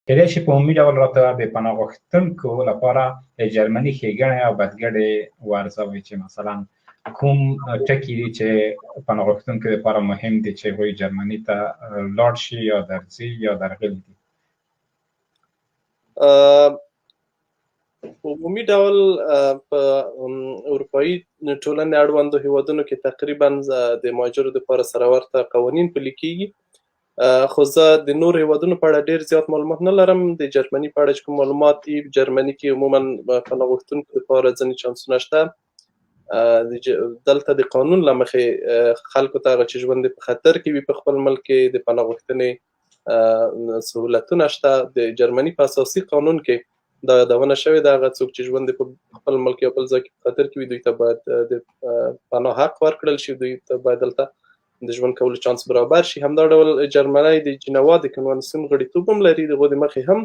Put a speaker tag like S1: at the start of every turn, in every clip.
S1: کېدای شي په عمومي ډول راته د پناه غوښتونکو لپاره جرمني ښېګڼې او بدګڼې وارزوئ چې مثلا کوم ټکي دي چې پناه غوښتونکو لپاره مهم دي چې هغوی جرمني ته لاړ شي یا درځي یا درغلي دي.
S2: په عمومي ډول په اروپایي ټولنې اړوندو هیوادونو کې تقریبا د مهاجرو دپاره سره ورته قوانین پلي کیږي، خو زه د نورو هیوادونو په اړه ډېر زیات معلومات نه لرم. د جرمني په اړه چې کوم معلومات دي، جرمني کې عموما پناه غوښتونکو لپاره ځینې چانسونه شته. دلته د قانون له مخې خلکو ته هغه چې ژوند په خطر کې وي په خپل ملک کې د پناه غوښتنې سهولتونه شته. د جرمني په اساسي قانون کې دا یادونه شوې ده، هغه څوک چې ژوند په خپل ملک یا بل ځای کې په خطر کې وي دوی ته باید د پناه حق ورکړل شي، دوی ته باید دلته د ژوند کولو چانس برابر شي. همدا ډول جرمني د جنوا د کنوانسیون غړیتوب هم لري، د هغو د مخې هم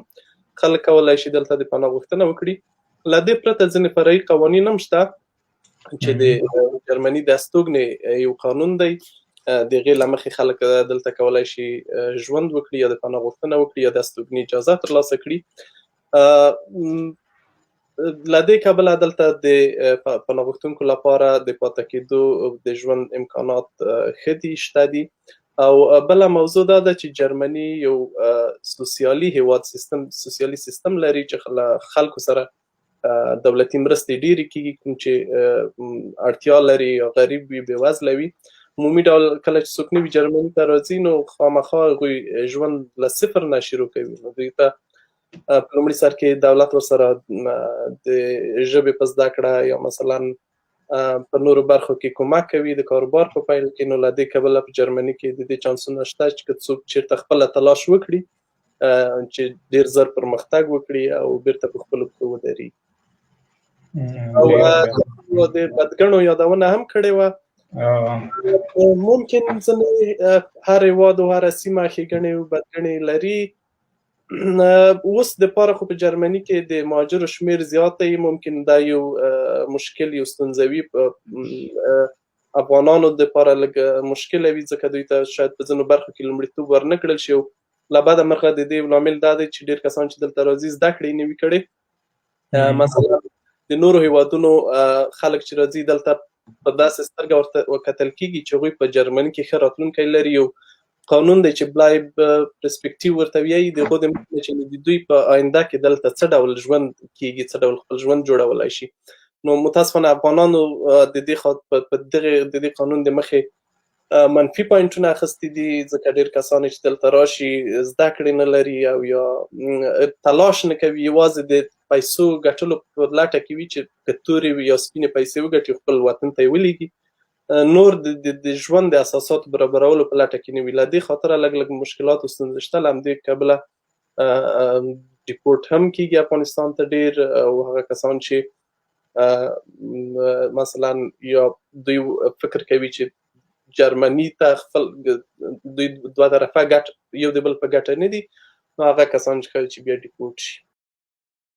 S2: خلک کولی شي دلته د پناه غوښتنه وکړي. له دې پرته ځینې فرعي قوانین هم شته چې د جرمني د استوګنې یو قانون دی، د هغې له مخې خلک دلته کولی شي ژوند وکړي یا د پناه غوښتنه وکړي یا د استوګنې اجازه ترلاسه کړي. له دې کبله دلته د پناه غوښتونکو لپاره د پاتې کېدو د ژوند امکانات ښه دي، شته دي. او بله موضوع دا ده چې جرمني یو سوسیالي هیواد سوسیالي سیستم لري چې خلکو سره دولتي مرستې ډېرې کېږي، کوم چې اړتیا لري یا غریب وي، بېوزله وي. عمومي ډول کله چې څوک نوي جرمني ته راځي نو خامخا هغوی ژوند له صفر نه شروع کوي. نو دوی ته په لومړي سر کې دولت ورسره د ژبې په زده کړه یا مثلا په نورو برخو کې کومک کوي، د کاروبار په پیل کې. نو له دې کبله په جرمني کې د دې چانسونه شته چې که څوک چېرته خپله تلاش وکړي چې ډېر زر پرمختګ وکړي او بیرته په خپلو پښو ودرېږي. او د بدګڼو یادونه هم کړې وه. ممکن ځینې هر هېواد او هره سیمه ښېګڼې او بدګڼې لري. اوس دپاره خو په جرمني کې د مهاجرو شمېر زیات دی، ممکن دا یو مشکل یو ستونزوي افغانانو دپاره لږ مشکله وي، ځکه دوی ته شاید په ځینو برخو کې لومړیتوب ورنه کړل شي. له بده مرغه د دې لامل دا دی چې ډېر کسان چې دلته راځي زده کړې یې نه وي کړې. مثلا د نورو هیوادونو خلک چې راځي دلته په داسې سترګه ورته وکتل کېږي چې هغوی په جرمني کې ښه راتلونکی لري. یو قانون دی چې بلایب پرسپیکټیو ورته وایي، د هغو د مخې چې د دوی په آینده کې دلته څه ډول ژوند کېږي، څه ډول خپل ژوند جوړولی شي. نو متاسفانه افغانانو د دې قانون د مخې منفي پوینټونه اخیستي دي، ځکه ډېر کسان چې دلته راشي زده کړې نه لري او یا تلاش نه کوي، یوازې د پیسو ګټلو په لټه کې وي چې که تورې وي یا سپینې پیسې وګټي خپل وطن ته یې ولیږي، نور د ژوند د اساساتو برابرولو په لټه کې نه وي. له دې خاطره لږ مشکلات او ستونزې شته. له همدې کبله ډیپورټ هم کېږي افغانستان ته ډېر، او هغه کسان چې مثلا یا دوی فکر کوي چې جرمني ته خپل دوی دوه طرفه ګټ یو د بل په ګټه نه دي، نو هغه کسان چې بیا ډیپورټ شي.